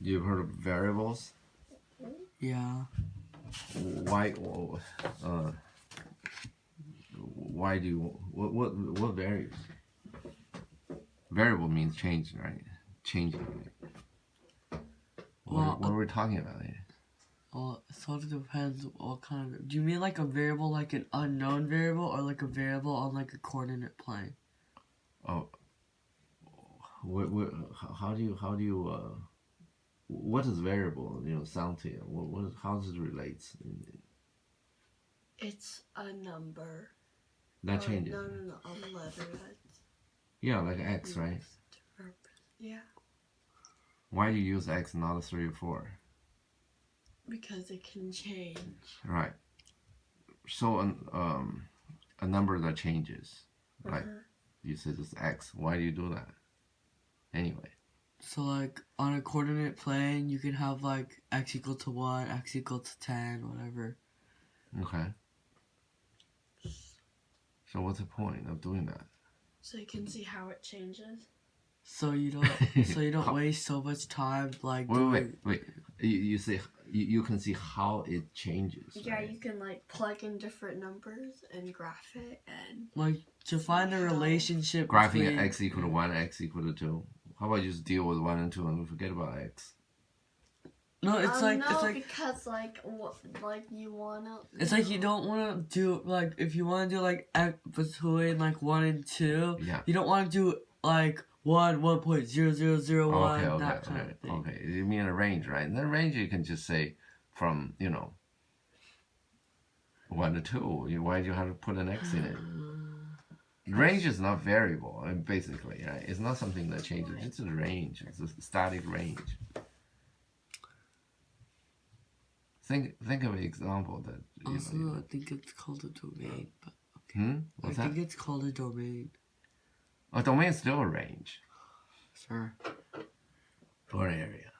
You've heard of variables? Yeah. Why? Why do you? What varies? Variable means changing, right? Changing. Right? What are we talking about here? Well, it sort of depends what kind of. Do you mean like a variable, like an unknown variable, or like a variable on like a coordinate plane? Oh, how do you what does variable sound to you? How does it relate? It's a number. That changes. No, a letter. Yeah, like x, right? Yeah. Why do you use x, not a 3 or 4? Because it can change. Right. So a number that changes, right? You said it's x. Why do you do that? Anyway. So like on a coordinate plane, you can have like x equal to 1, x equal to 10, whatever. Okay. So what's the point of doing that? So you can see how it changes. So you don't waste so much time like wait. You say you can see how it changes. Yeah, right? you can like plug in different numbers and graph it and like to find the relationship graphing between x equal to 1, x equal to 2. How about you just deal with 1 and 2 and forget about x? No, it's like because like you wanna. It's like you don't want to do like if you want to do like between like 1 and 2. Yeah. You don't want to do like 1.0001 Okay, that kind of thing. Okay. You mean a range, right? And the range you can just say from 1 to 2. Why do you have to put an x in it? Range is not variable, basically, right? It's not something that changes. It's a range. It's a static range. Think of an example that. I think it's called a domain, but okay. What's that? I think it's called a domain. A domain is still a range. Sure. Or an area.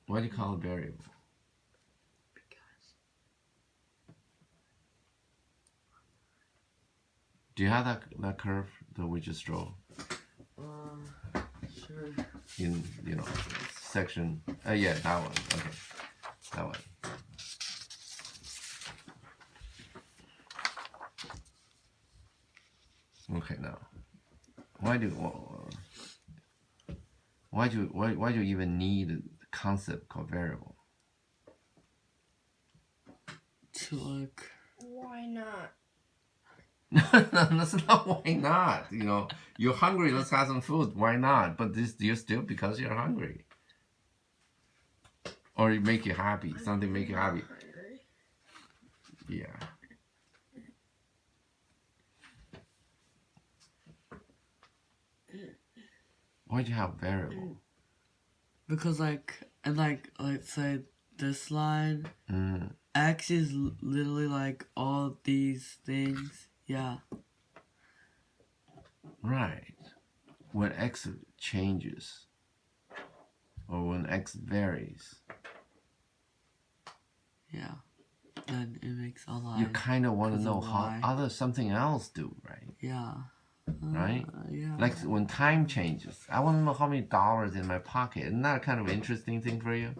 Why do you call it variable? Do you have that curve that we just drew? Sure. In section. Yeah, that one. Okay, that one. Okay, now, why do you even need a concept called variable? To like. Why not? No, that's not why not. You're hungry. Let's have some food. Why not? But you're still because you're hungry, or it make you happy. Something make you happy. Hungry. Yeah. Why'd you have variable? Because let's say this line, x is literally like all these things. Yeah. Right. When x changes, or when x varies. Yeah. Then it makes a line. You kind of want to know how something else do, right? Yeah. Right? Yeah. Like when time changes, I want to know how many dollars in my pocket. Isn't that kind of interesting thing for you?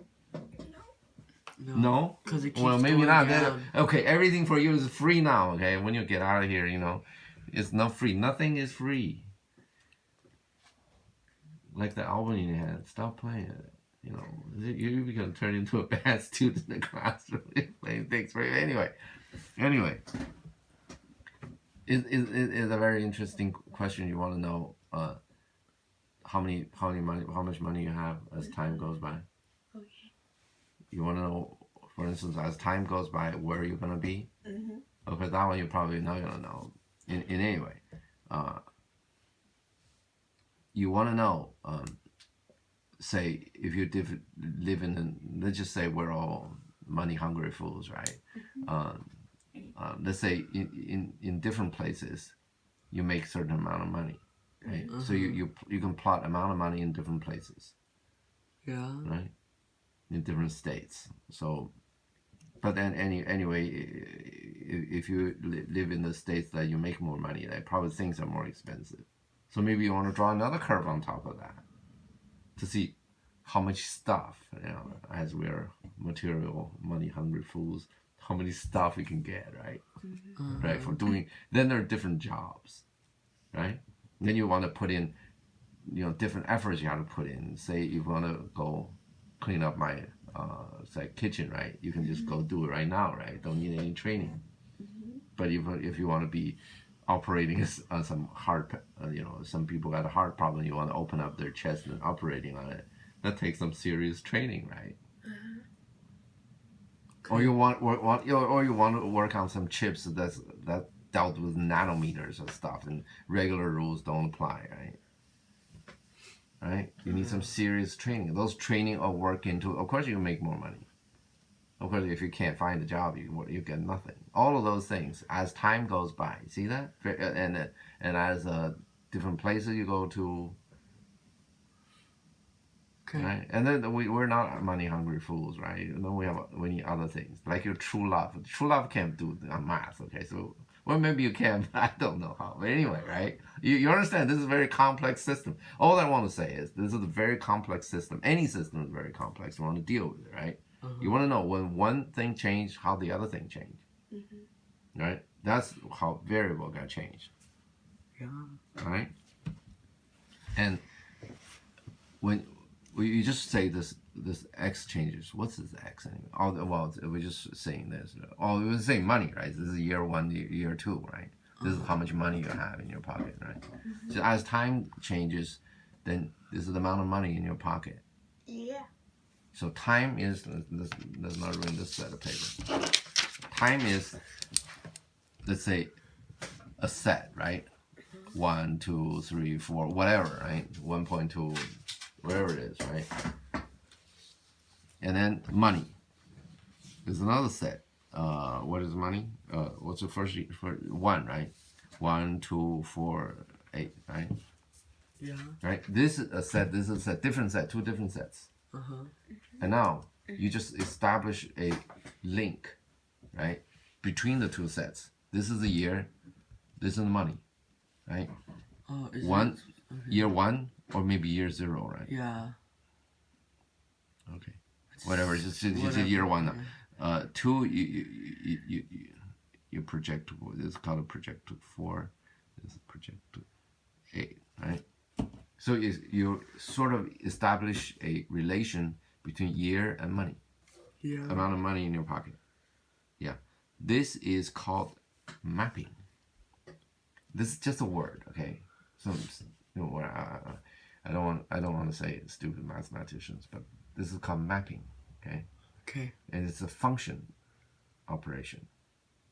No? Because it keeps maybe going not. down. Okay, everything for you is free now, okay? When you get out of here, it's not free. Nothing is free. Like the album you had, stop playing it. You're going to turn into a bad student in the classroom playing things for you. Anyway. It's a very interesting question. You want to know how much money you have as time goes by. Okay. You want to know, for instance, as time goes by, where you're gonna be. Okay, that one you're probably not gonna know. In any way, you want to know. Say if you live let's just say we're all money hungry fools, right? Let's say in different places, you make a certain amount of money. Okay? So you can plot amount of money in different places. Yeah. Right. In different states. So, but then anyway, if you live in the states that you make more money, then probably things are more expensive. So maybe you want to draw another curve on top of that to see how much stuff, as we're material, money hungry fools, how many stuff we can get, right? Right, for doing, then there are different jobs, right? Then you want to put in, different efforts you have to put in. Say you want to go clean up my, say, kitchen, right? You can just go do it right now, right? Don't need any training. But if you want to be operating on some heart, some people got a heart problem, you want to open up their chest and operating on it, that takes some serious training, right? Or you want to work on some chips that dealt with nanometers of stuff, and regular rules don't apply, right? Right? You need some serious training. Those training or work into. Of course, you make more money. Of course, if you can't find a job, you get nothing. All of those things, as time goes by, see that, and as different places you go to. Okay. Right? And then we're not money hungry fools, right? And then we need other things like your true love. True love can't do math, okay? So well, maybe you can, but I don't know how. But anyway, right? You understand? This is a very complex system. All I want to say is this is a very complex system. Any system is very complex. You want to deal with it, right? You want to know when one thing changed, how the other thing changed, right? That's how variable got changed. Yeah. Right? And when you just say this X changes, what's this X anyway? Well, we're just saying this. Oh, we were saying money, right? This is year one, year two, right? This is how much money you have in your pocket, right? So as time changes, then this is the amount of money in your pocket. Yeah. So time is, let's not ruin this set of paper. Time is, let's say, a set, right? 1, 2, 3, 4, whatever, right? 1.2, whatever it is, right? And then money is another set. What is money? What's the first 1, right? 1, 2, 4, 8, right? Yeah. Right? This is a set, this is a set, different set, 2 different sets. And now you just establish a link, right, between the 2 sets. This is the year, this is the money, right? Year 1 or maybe year 0, right? Yeah. Okay. Whatever. It's year 1 now. 2 you project. This is called a project 4. This is project 8, right? So you sort of establish a relation between year and money. Yeah. Amount of money in your pocket. Yeah. This is called mapping. This is just a word, okay? So I don't want to say stupid mathematicians, but this is called mapping, okay? Okay. And it's a function operation.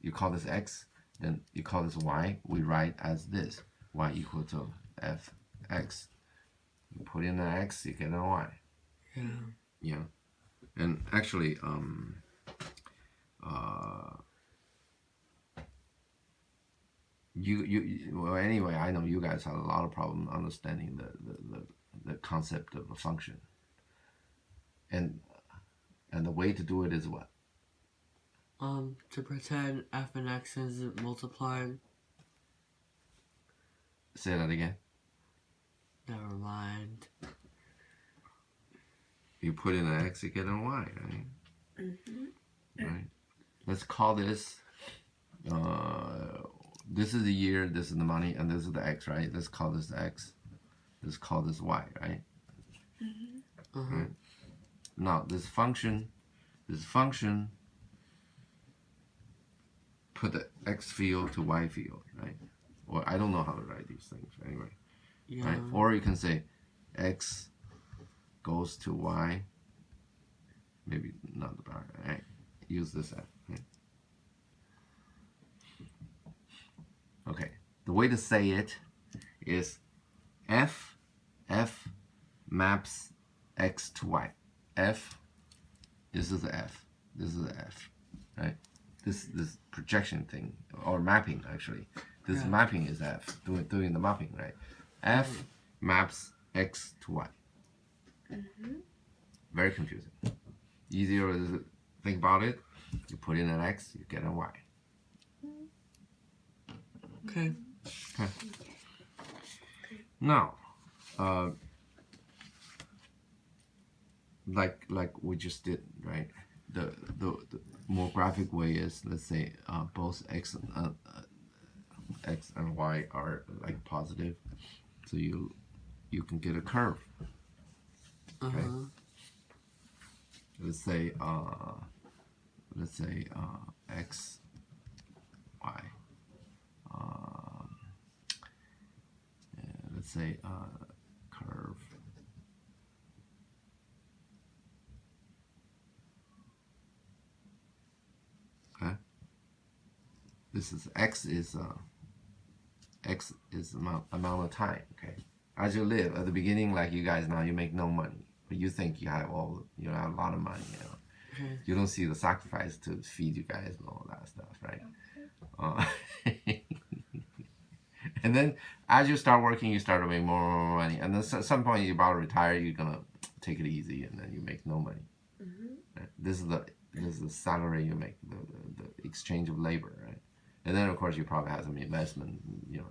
You call this x, then you call this y. We write as this: y equal to fx. You put in an x, you get a y. Yeah. Yeah. And actually, well, anyway, I know you guys have a lot of problem understanding the concept of a function. And the way to do it is what? To pretend f and x is multiplied. Say that again. Never mind. You put in an x, you get a y, right? Right. Let's call this. This is the year, this is the money, and this is the x, right? Let's call this x. Let's call this y, right? Right. Now this function, put the x field to y field, right? Or I don't know how to write these things anyway. Yeah. Right? Or you can say x goes to y. Maybe not the bar, right? Use this f, right? Okay. The way to say it is f maps x to y. F, this is the f. This is the f, right? This projection thing, or mapping actually. This mapping is f, doing the mapping, right? F maps x to y. Very confusing. Easier to think about it. You put in an x, you get a y. Okay. Now, like we just did, right? The more graphic way is, let's say both x and y are like positive, so you can get a curve. Uh-huh. Let's say x y. Let's say curve. Okay. This is x is amount of time. Okay. As you live at the beginning, like you guys now, you make no money, but you think you have a lot of money. Okay. You don't see the sacrifice to feed you guys and all that stuff, right? And then as you start working, you start to make more money, and then at some point you're about to retire, you're gonna take it easy, and then you make no money. Right? This is the salary you make, the exchange of labor, right? And then of course you probably have some investment.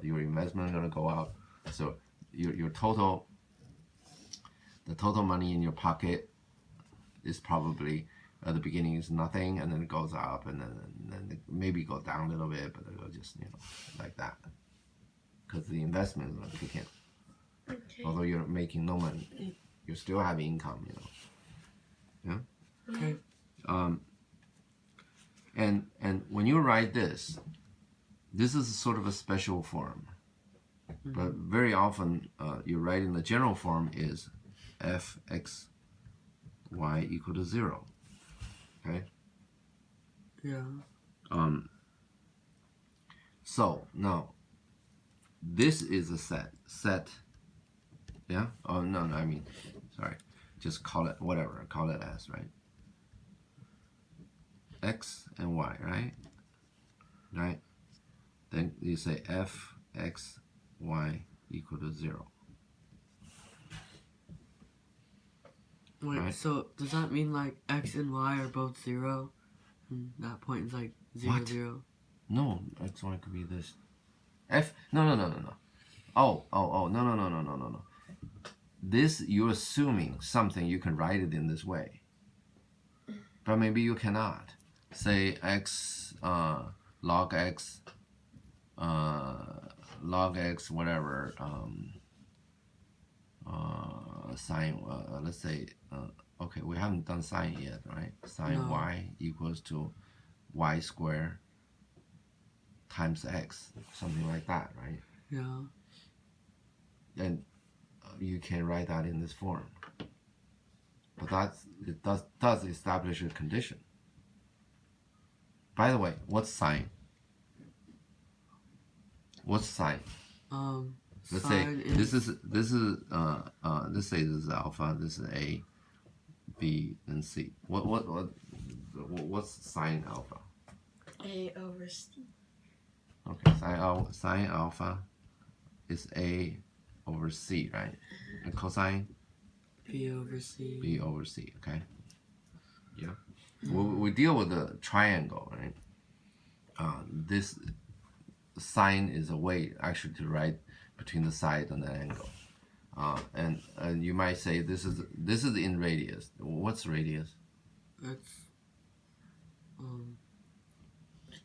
Your investment is gonna go up, so your total money in your pocket is probably at the beginning is nothing, and then it goes up, and then it maybe go down a little bit, but it'll just like that, because the investment is gonna kick in. Okay. Although you're making no money, you still have income. Yeah. Okay. And when you write this is sort of a special form, but very often you write in the general form is f(x, y) equal to 0. Okay. Yeah. So now this is a set. Yeah. Oh no, I mean, sorry. Just call it whatever. Call it s, right? X and y, right? Right. Then you say f x y equal to 0. Wait, Right. so does that mean like x and y are both 0? And that point is like 0, What? 0? No, x y could be this. F no. Oh no. This you're assuming something, you can write it in this way. But maybe you cannot. Say x log x whatever sine let's say okay, we haven't done sine yet, right? Sine No. y equals to y squared times x, something like that, right? Yeah. And you can write that in this form. But it does establish a condition. By the way, what's sine? What's sine? Let's say Sine this is let's say this is alpha, this is A, B, and C. What's sine alpha? A over C. Okay, sine alpha is A over C, right? And cosine B over C. B over C. Okay. Yeah. We deal with the triangle, right? This sine is a way actually to write between the side and the angle. And you might say this is in radius. What's radius? That's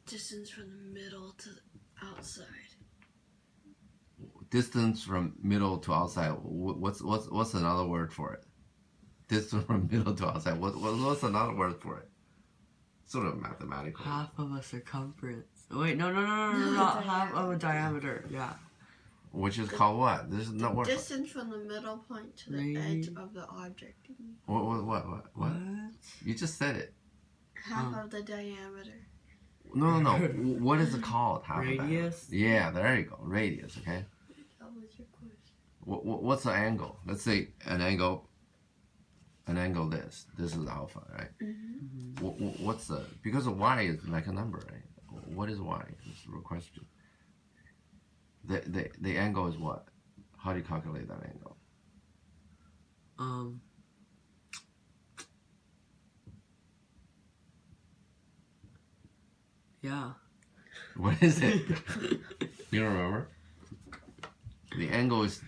Distance from the middle to the outside. Distance from middle to outside. What's another word for it? Distance from middle to outside. What's another word for it? Sort of mathematical. half of a circumference. Wait, no, not half of a diameter. Yeah. Which is called what? This is not word. Distance from the middle point to the edge of the object. What? You just said it. Half of the diameter. No. What is it called? Half of that? Radius? Yeah, there you go. Radius. Okay. That was your question. What's the angle? Let's say an angle. This is alpha, right? What's the, because of y is like a number, right? What is y? That's the real question. The angle is what? How do you calculate that angle? Yeah. What is it? You don't remember? The angle is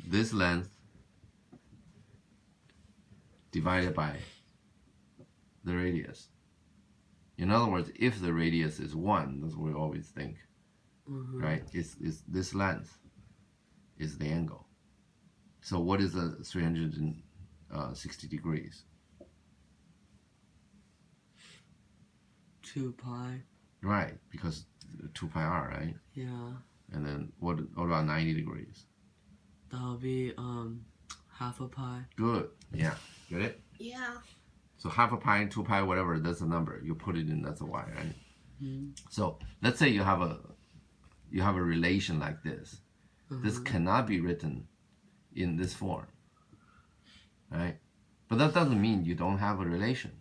this length divided by the radius. In other words, if the radius is 1, that's what we always think, right? It's this length is the angle. So what is the 360 degrees? 2 pi. Right, because 2 pi r, right? Yeah. And then what about 90 degrees? That'll be half a pi. Good. Yeah. Get it? Yeah. So half a pi, 2 pi, whatever, that's a number. You put it in, that's a y, right? Mm-hmm. So let's say you have a relation like this. This cannot be written in this form, right? But that doesn't mean you don't have a relationship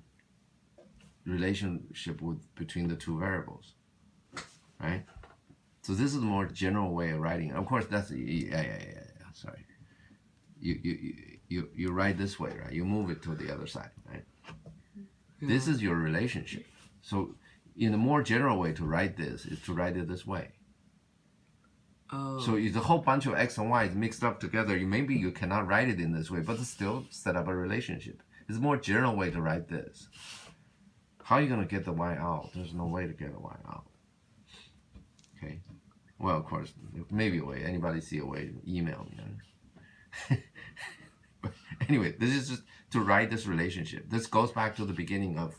between the two variables, right? So this is a more general way of writing. Of course, that's sorry. You write this way, right? You move it to the other side, right? Yeah. This is your relationship. So in a more general way to write this is to write it this way. Oh. So it's a whole bunch of x and y mixed up together. Maybe you cannot write it in this way, but still set up a relationship. It's a more general way to write this. How are you going to get the y out? There's no way to get the y out. Okay. Well, of course, maybe a way. Anybody see a way? Email me. But anyway, this is just to write this relationship. This goes back to the beginning of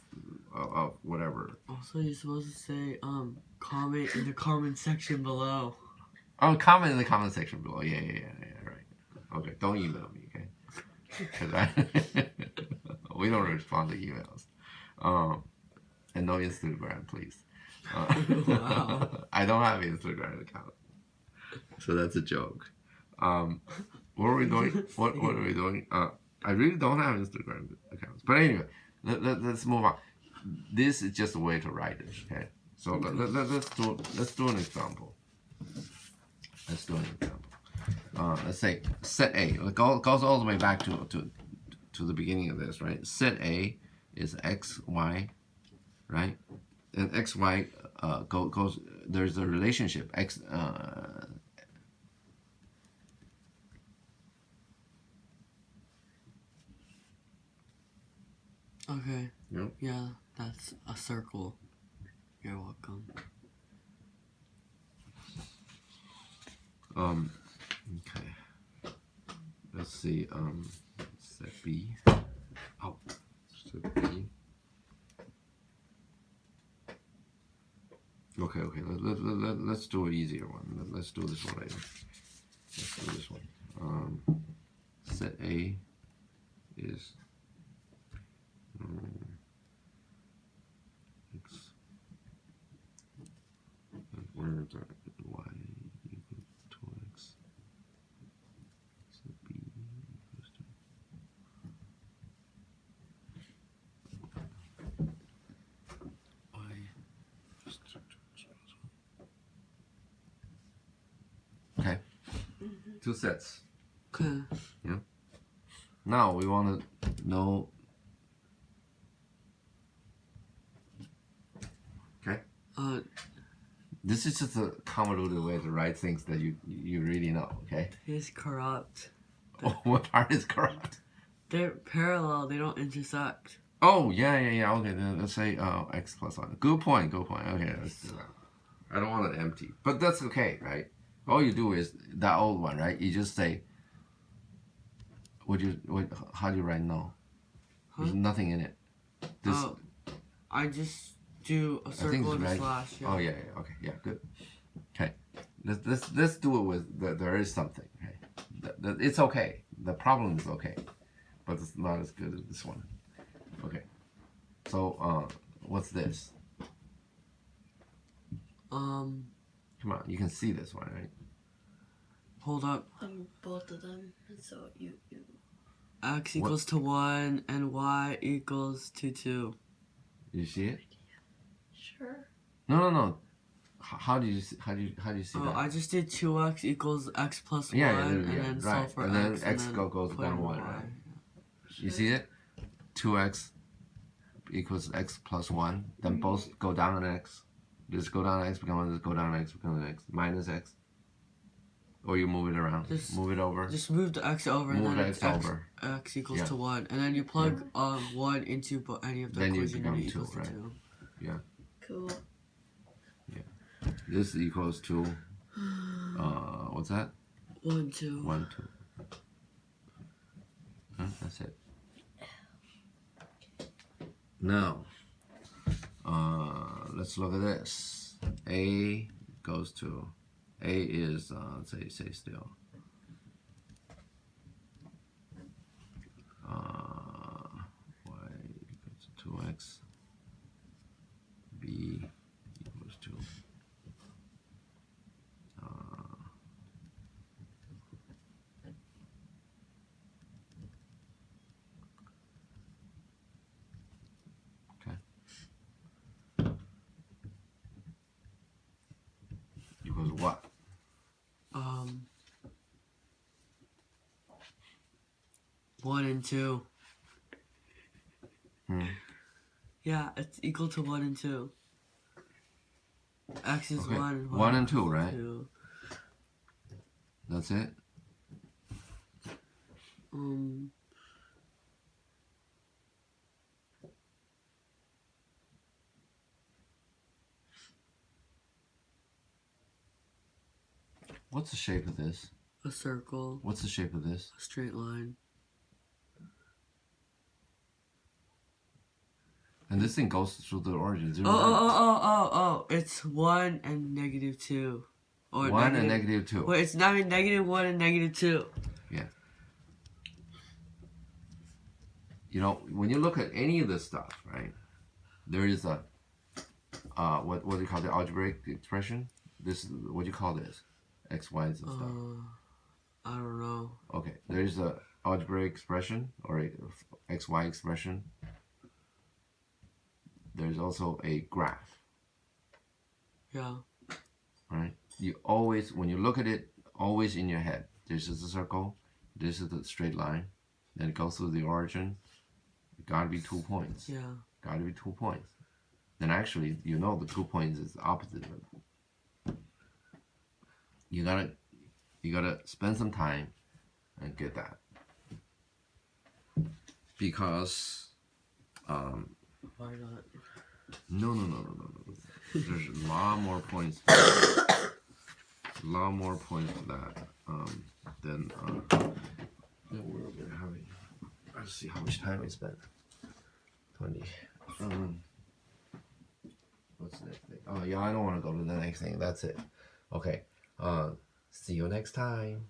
whatever. Also, you're supposed to say comment in the comment section below. Oh, comment in the comment section below. Yeah, right. Okay, don't email me, okay? 'Cause we don't respond to emails. And no Instagram, please. Wow. I don't have an Instagram account. So that's a joke. What are we doing? What are we doing? I really don't have Instagram accounts. But anyway, let's move on. This is just a way to write it, okay? So let's do an example. Let's do an example. Let's say set A. It goes all the way back to the beginning of this, right? Set A is x, y, right? And x, y goes. There's a relationship x. Okay. Yep. Yeah, that's a circle. You're welcome. Okay. Let's see. Set B. Oh, set B. Okay. Let's do an easier one. Let's do this one later. Let's do this one. Set A is x. Where is that? Y equals 2x. Set B equals 2. Okay. Two sets. Okay. Now we want to know. Okay. This is just a convoluted way to write things that you really know. Okay. It's corrupt. Oh, what part is correct? They're parallel. They don't intersect. Oh yeah. Okay, then let's say x plus 1. Good point. Okay, let's do that. I don't want it empty, but that's okay, right? All you do is that old one, right? You just say. How do you write no? There's nothing in it. This, I just do a I think circle it's and a right. slash. Yeah. Oh yeah. Okay. Yeah. Good. Okay. Let's do it with there is something. Okay. It's okay. The problem is okay, but it's not as good as this one. Okay. So what's this? Come on, you can see this one, right? Hold up. Both of them. So you. X equals to 1 and y equals to 2. You see it? Sure. No. How do you see Oh, that? I just did 2x equals x plus 1 Yeah, and then right. solve for And then x. x and then goes put down in 1, y. right? You see it? 2x equals x plus 1. Then both go down an x. This go down x become 1. This go down x become an x. Minus x. or you move it around. Just- Move it over. Just move the x over Move and the then x it's over. x equals Yeah. to 1. And then you plug 1 into any of the Then you equation and become it equals 2, to right? 2. Cool. This equals to what's that? 1, 2. 1, 2. That's it. Now, let's look at this. A goes to A is say still. Y equals to 2x. B equals to equals what? 1 and 2. Yeah, it's equal to 1 and 2. X is Okay. 1. 1 and 2, equals right? 2. That's it. What's the shape of this? A circle. What's the shape of this? A straight line. And this thing goes through the origin. 0, Oh. It's 1 and negative 2. Or 1 and negative 2. Wait, it's not even negative 1 and negative 2. You know, when you look at any of this stuff, right? There is a what do you call the algebraic expression? This what do you call this? X, Y, and stuff. I don't know. Okay, there is a algebraic expression or a X, Y expression. There's also a graph, Yeah. right? You always, when you look at it, always in your head. This is the circle. This is the straight line. Then it goes through the origin. It gotta be 2 points. Yeah. Gotta be 2 points. Then actually, you know the 2 points is the opposite of it. You gotta spend some time and get that. Because Why not? no. There's a lot more points. A lot more points for that. Than we're having. Let's see how much time we spent. 20. What's the next thing? Oh yeah, I don't want to go to the next thing. That's it. Okay. See you next time.